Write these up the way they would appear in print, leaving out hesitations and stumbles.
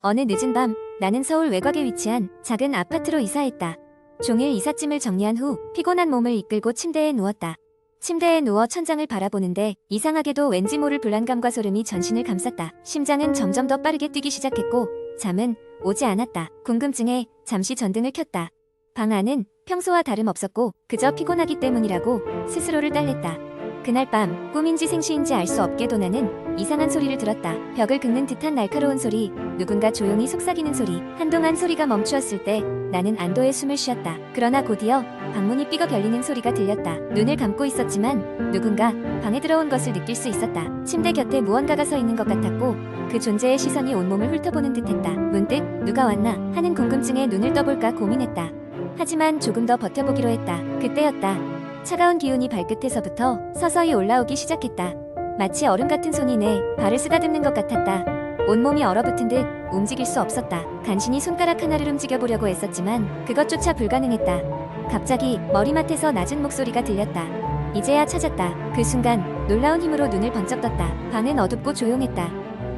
어느 늦은 밤 나는 서울 외곽에 위치한 작은 아파트로 이사했다. 종일 이삿짐을 정리한 후 피곤한 몸을 이끌고 침대에 누웠다. 침대에 누워 천장을 바라보는데 이상하게도 왠지 모를 불안감과 소름이 전신을 감쌌다. 심장은 점점 더 빠르게 뛰기 시작했고 잠은 오지 않았다. 궁금증에 잠시 전등을 켰다. 방 안은 평소와 다름없었고 그저 피곤하기 때문이라고 스스로를 딸랬다. 그날 밤 꿈인지 생시인지 알 수 없게도 나는 이상한 소리를 들었다. 벽을 긁는 듯한 날카로운 소리, 누군가 조용히 속삭이는 소리. 한동안 소리가 멈추었을 때 나는 안도의 숨을 쉬었다. 그러나 곧이어 방문이 삐걱 열리는 소리가 들렸다. 눈을 감고 있었지만 누군가 방에 들어온 것을 느낄 수 있었다. 침대 곁에 무언가가 서 있는 것 같았고 그 존재의 시선이 온몸을 훑어보는 듯했다. 문득 누가 왔나 하는 궁금증에 눈을 떠볼까 고민했다. 하지만 조금 더 버텨보기로 했다. 그때였다. 차가운 기운이 발끝에서부터 서서히 올라오기 시작했다. 마치 얼음 같은 손이 내 발을 쓰다듬는 것 같았다. 온몸이 얼어붙은 듯 움직일 수 없었다. 간신히 손가락 하나를 움직여보려고 애썼지만 그것조차 불가능했다. 갑자기 머리맡에서 낮은 목소리가 들렸다. 이제야 찾았다. 그 순간 놀라운 힘으로 눈을 번쩍 떴다. 방은 어둡고 조용했다.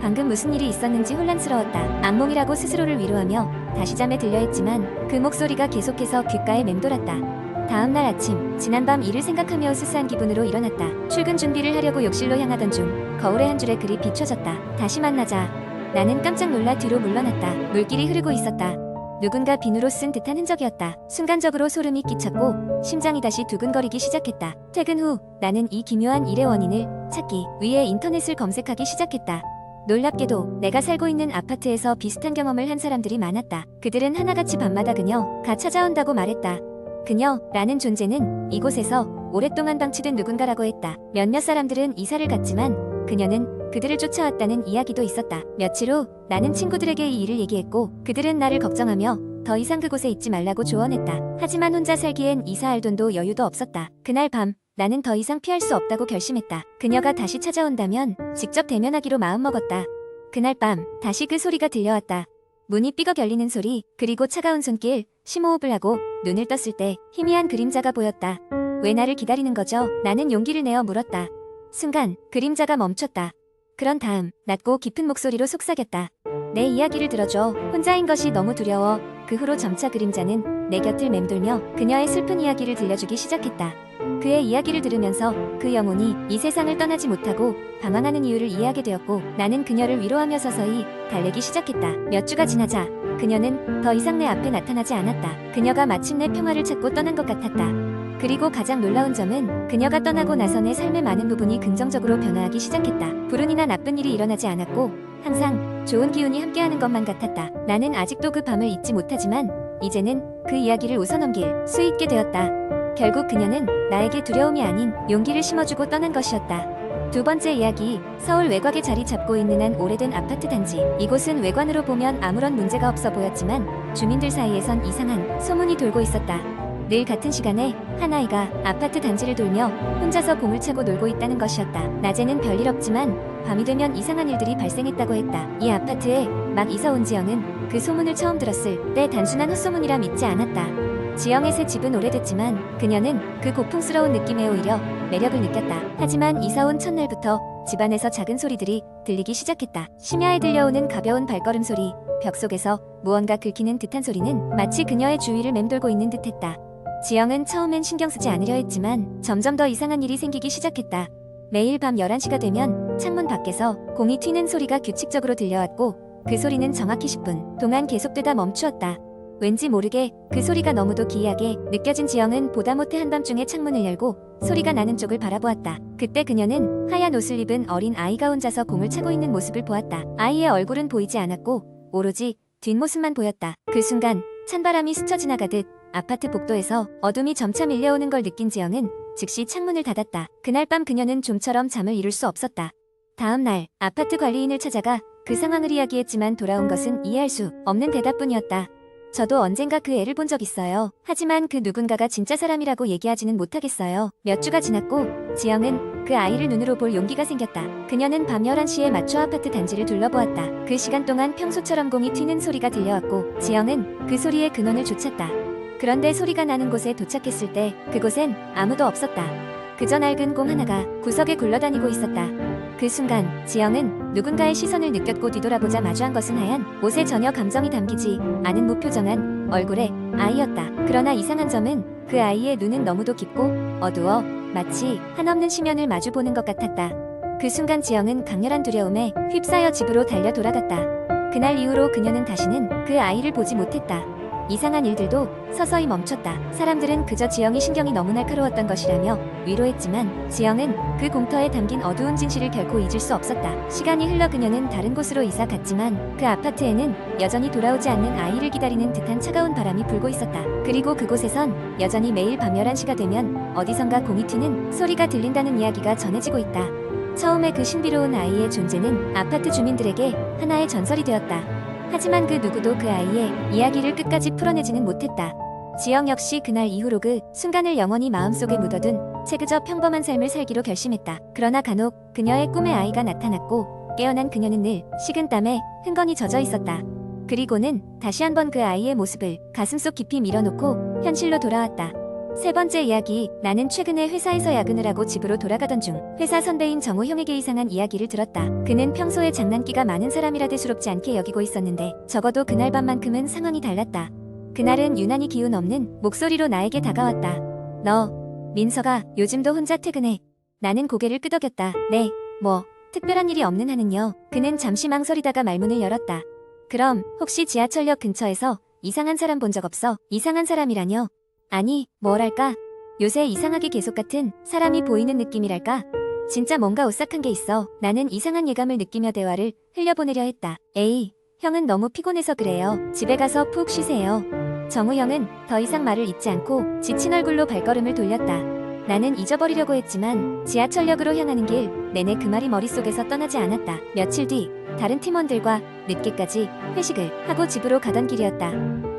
방금 무슨 일이 있었는지 혼란스러웠다. 악몽이라고 스스로를 위로하며 다시 잠에 들려 했지만 그 목소리가 계속해서 귓가에 맴돌았다. 다음날 아침, 지난밤 일을 생각하며 스스한 기분으로 일어났다. 출근 준비를 하려고 욕실로 향하던 중 거울에 한 줄의 글이 비춰졌다. 다시 만나자. 나는 깜짝 놀라 뒤로 물러났다. 물길이 흐르고 있었다. 누군가 비누로 쓴 듯한 흔적이었다. 순간적으로 소름이 끼쳤고 심장이 다시 두근거리기 시작했다. 퇴근 후 나는 이 기묘한 일의 원인을 찾기 위해 인터넷을 검색하기 시작했다. 놀랍게도 내가 살고 있는 아파트에서 비슷한 경험을 한 사람들이 많았다. 그들은 하나같이 밤마다 그녀가 찾아온다고 말했다. 그녀라는 존재는 이곳에서 오랫동안 방치된 누군가라고 했다. 몇몇 사람들은 이사를 갔지만 그녀는 그들을 쫓아왔다는 이야기도 있었다. 며칠 후 나는 친구들에게 이 일을 얘기했고 그들은 나를 걱정하며 더 이상 그곳에 있지 말라고 조언했다. 하지만 혼자 살기엔 이사할 돈도 여유도 없었다. 그날 밤 나는 더 이상 피할 수 없다고 결심했다. 그녀가 다시 찾아온다면 직접 대면하기로 마음먹었다. 그날 밤 다시 그 소리가 들려왔다. 문이 삐걱 열리는 소리, 그리고 차가운 손길, 심호흡을 하고 눈을 떴을 때 희미한 그림자가 보였다. 왜 나를 기다리는 거죠? 나는 용기를 내어 물었다. 순간 그림자가 멈췄다. 그런 다음 낮고 깊은 목소리로 속삭였다. 내 이야기를 들어줘. 혼자인 것이 너무 두려워. 그 후로 점차 그림자는 내 곁을 맴돌며 그녀의 슬픈 이야기를 들려주기 시작했다. 그의 이야기를 들으면서 그 영혼이 이 세상을 떠나지 못하고 방황하는 이유를 이해하게 되었고 나는 그녀를 위로하며 서서히 달래기 시작했다. 몇 주가 지나자 그녀는 더 이상 내 앞에 나타나지 않았다. 그녀가 마침내 평화를 찾고 떠난 것 같았다. 그리고 가장 놀라운 점은 그녀가 떠나고 나서 내 삶의 많은 부분이 긍정적으로 변화하기 시작했다. 불운이나 나쁜 일이 일어나지 않았고 항상 좋은 기운이 함께하는 것만 같았다. 나는 아직도 그 밤을 잊지 못하지만 이제는 그 이야기를 웃어넘길 수 있게 되었다. 결국 그녀는 나에게 두려움이 아닌 용기를 심어주고 떠난 것이었다. 두 번째 이야기, 서울 외곽에 자리 잡고 있는 한 오래된 아파트 단지. 이곳은 외관으로 보면 아무런 문제가 없어 보였지만 주민들 사이에선 이상한 소문이 돌고 있었다. 늘 같은 시간에 한 아이가 아파트 단지를 돌며 혼자서 공을 차고 놀고 있다는 것이었다. 낮에는 별일 없지만 밤이 되면 이상한 일들이 발생했다고 했다. 이 아파트에 막 이사 온 지영은 그 소문을 처음 들었을 때 단순한 헛소문이라 믿지 않았다. 지영의 새 집은 오래됐지만 그녀는 그 고풍스러운 느낌에 오히려 매력을 느꼈다. 하지만 이사 온 첫날부터 집안에서 작은 소리들이 들리기 시작했다. 심야에 들려오는 가벼운 발걸음 소리, 벽 속에서 무언가 긁히는 듯한 소리는 마치 그녀의 주위를 맴돌고 있는 듯했다. 지영은 처음엔 신경 쓰지 않으려 했지만 점점 더 이상한 일이 생기기 시작했다. 매일 밤 11시가 되면 창문 밖에서 공이 튀는 소리가 규칙적으로 들려왔고 그 소리는 정확히 10분 동안 계속되다 멈추었다. 왠지 모르게 그 소리가 너무도 기이하게 느껴진 지영은 보다 못해 한밤중에 창문을 열고 소리가 나는 쪽을 바라보았다. 그때 그녀는 하얀 옷을 입은 어린 아이가 혼자서 공을 차고 있는 모습을 보았다. 아이의 얼굴은 보이지 않았고 오로지 뒷모습만 보였다. 그 순간 찬바람이 스쳐 지나가듯 아파트 복도에서 어둠이 점차 밀려오는 걸 느낀 지영은 즉시 창문을 닫았다. 그날 밤 그녀는 좀처럼 잠을 이룰 수 없었다. 다음 날 아파트 관리인을 찾아가 그 상황을 이야기했지만 돌아온 것은 이해할 수 없는 대답뿐이었다. 저도 언젠가 그 애를 본 적 있어요. 하지만 그 누군가가 진짜 사람이라고 얘기하지는 못하겠어요. 몇 주가 지났고 지영은 그 아이를 눈으로 볼 용기가 생겼다. 그녀는 밤 11시에 맞춰 아파트 단지를 둘러보았다. 그 시간 동안 평소처럼 공이 튀는 소리가 들려왔고 지영은 그 소리의 근원을 쫓았다. 그런데 소리가 나는 곳에 도착했을 때 그곳엔 아무도 없었다. 그저 낡은 공 하나가 구석에 굴러다니고 있었다. 그 순간 지영은 누군가의 시선을 느꼈고 뒤돌아보자 마주한 것은 하얀 옷에 전혀 감정이 담기지 않은 무표정한 얼굴의 아이였다. 그러나 이상한 점은 그 아이의 눈은 너무도 깊고 어두워 마치 한없는 심연을 마주보는 것 같았다. 그 순간 지영은 강렬한 두려움에 휩싸여 집으로 달려 돌아갔다. 그날 이후로 그녀는 다시는 그 아이를 보지 못했다. 이상한 일들도 서서히 멈췄다. 사람들은 그저 지영이 신경이 너무 날카로웠던 것이라며 위로했지만 지영은 그 공터에 담긴 어두운 진실을 결코 잊을 수 없었다. 시간이 흘러 그녀는 다른 곳으로 이사 갔지만 그 아파트에는 여전히 돌아오지 않는 아이를 기다리는 듯한 차가운 바람이 불고 있었다. 그리고 그곳에선 여전히 매일 밤 11시가 되면 어디선가 공이 튀는 소리가 들린다는 이야기가 전해지고 있다. 처음에 그 신비로운 아이의 존재는 아파트 주민들에게 하나의 전설이 되었다. 하지만 그 누구도 그 아이의 이야기를 끝까지 풀어내지는 못했다. 지영 역시 그날 이후로 그 순간을 영원히 마음속에 묻어둔 채 그저 평범한 삶을 살기로 결심했다. 그러나 간혹 그녀의 꿈에 아이가 나타났고 깨어난 그녀는 늘 식은땀에 흥건히 젖어 있었다. 그리고는 다시 한번 그 아이의 모습을 가슴속 깊이 밀어놓고 현실로 돌아왔다. 세 번째 이야기. 나는 최근에 회사에서 야근을 하고 집으로 돌아가던 중 회사 선배인 정우 형에게 이상한 이야기를 들었다. 그는 평소에 장난기가 많은 사람이라 대수롭지 않게 여기고 있었는데 적어도 그날 밤만큼은 상황이 달랐다. 그날은 유난히 기운 없는 목소리로 나에게 다가왔다. 너, 민서가 요즘도 혼자 퇴근해. 나는 고개를 끄덕였다. 네, 뭐 특별한 일이 없는 한은요. 그는 잠시 망설이다가 말문을 열었다. 그럼 혹시 지하철역 근처에서 이상한 사람 본 적 없어? 이상한 사람이라뇨? 아니, 뭐랄까? 요새 이상하게 계속 같은 사람이 보이는 느낌이랄까? 진짜 뭔가 오싹한 게 있어. 나는 이상한 예감을 느끼며 대화를 흘려보내려 했다. 에이, 형은 너무 피곤해서 그래요. 집에 가서 푹 쉬세요. 정우 형은 더 이상 말을 잇지 않고 지친 얼굴로 발걸음을 돌렸다. 나는 잊어버리려고 했지만 지하철역으로 향하는 길 내내 그 말이 머릿속에서 떠나지 않았다. 며칠 뒤 다른 팀원들과 늦게까지 회식을 하고 집으로 가던 길이었다.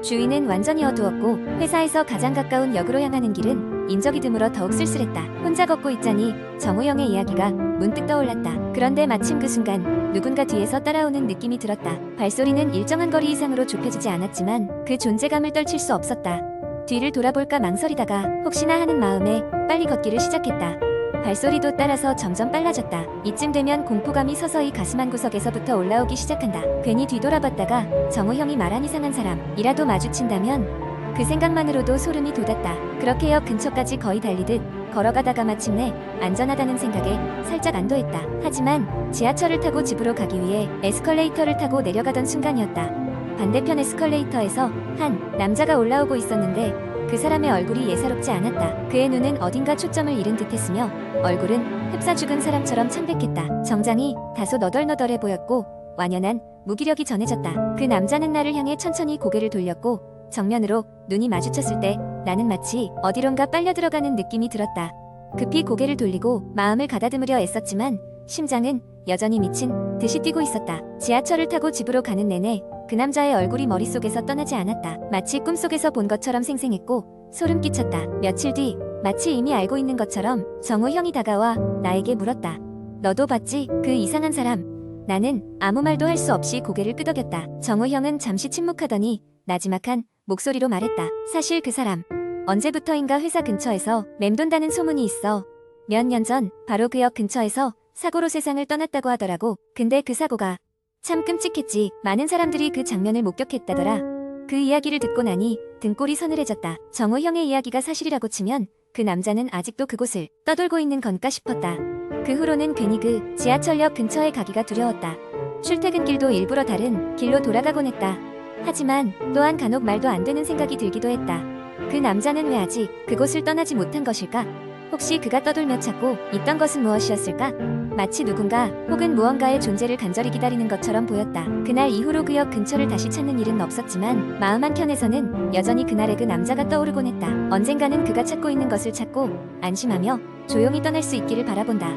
주위는 완전히 어두웠고 회사에서 가장 가까운 역으로 향하는 길은 인적이 드물어 더욱 쓸쓸했다. 혼자 걷고 있자니 정우 형의 이야기가 문득 떠올랐다. 그런데 마침 그 순간 누군가 뒤에서 따라오는 느낌이 들었다. 발소리는 일정한 거리 이상으로 좁혀지지 않았지만 그 존재감을 떨칠 수 없었다. 뒤를 돌아볼까 망설이다가 혹시나 하는 마음에 빨리 걷기를 시작했다. 발소리도 따라서 점점 빨라졌다. 이쯤 되면 공포감이 서서히 가슴 한구석에서부터 올라오기 시작한다. 괜히 뒤돌아봤다가 정우 형이 말한 이상한 사람이라도 마주친다면 그 생각만으로도 소름이 돋았다. 그렇게 역 근처까지 거의 달리듯 걸어가다가 마침내 안전하다는 생각에 살짝 안도했다. 하지만 지하철을 타고 집으로 가기 위해 에스컬레이터를 타고 내려가던 순간이었다. 반대편 에스컬레이터에서 한 남자가 올라오고 있었는데 그 사람의 얼굴이 예사롭지 않았다. 그의 눈은 어딘가 초점을 잃은 듯했으며 얼굴은 흡사 죽은 사람처럼 창백했다. 정장이 다소 너덜너덜해 보였고 완연한 무기력이 전해졌다. 그 남자는 나를 향해 천천히 고개를 돌렸고 정면으로 눈이 마주쳤을 때 나는 마치 어디론가 빨려 들어가는 느낌이 들었다. 급히 고개를 돌리고 마음을 가다듬으려 애썼지만 심장은 여전히 미친 듯이 뛰고 있었다. 지하철을 타고 집으로 가는 내내 그 남자의 얼굴이 머릿속에서 떠나지 않았다. 마치 꿈속에서 본 것처럼 생생했고 소름 끼쳤다. 며칠 뒤 마치 이미 알고 있는 것처럼 정우 형이 다가와 나에게 물었다. 너도 봤지? 그 이상한 사람. 나는 아무 말도 할 수 없이 고개를 끄덕였다. 정우 형은 잠시 침묵하더니 나지막한 목소리로 말했다. 사실 그 사람 언제부터인가 회사 근처에서 맴돈다는 소문이 있어. 몇 년 전 바로 그 역 근처에서 사고로 세상을 떠났다고 하더라고. 근데 그 사고가 참 끔찍했지. 많은 사람들이 그 장면을 목격했다더라. 그 이야기를 듣고 나니 등골이 서늘해졌다. 정우 형의 이야기가 사실이라고 치면 그 남자는 아직도 그곳을 떠돌고 있는 건가 싶었다. 그 후로는 괜히 그 지하철역 근처에 가기가 두려웠다. 출퇴근길도 일부러 다른 길로 돌아가곤 했다. 하지만 또한 간혹 말도 안 되는 생각이 들기도 했다. 그 남자는 왜 아직 그곳을 떠나지 못한 것일까? 혹시 그가 떠돌며 찾고 있던 것은 무엇이었을까? 마치 누군가 혹은 무언가의 존재를 간절히 기다리는 것처럼 보였다. 그날 이후로 그 역 근처를 다시 찾는 일은 없었지만 마음 한켠에서는 여전히 그날의 그 남자가 떠오르곤 했다. 언젠가는 그가 찾고 있는 것을 찾고 안심하며 조용히 떠날 수 있기를 바라본다.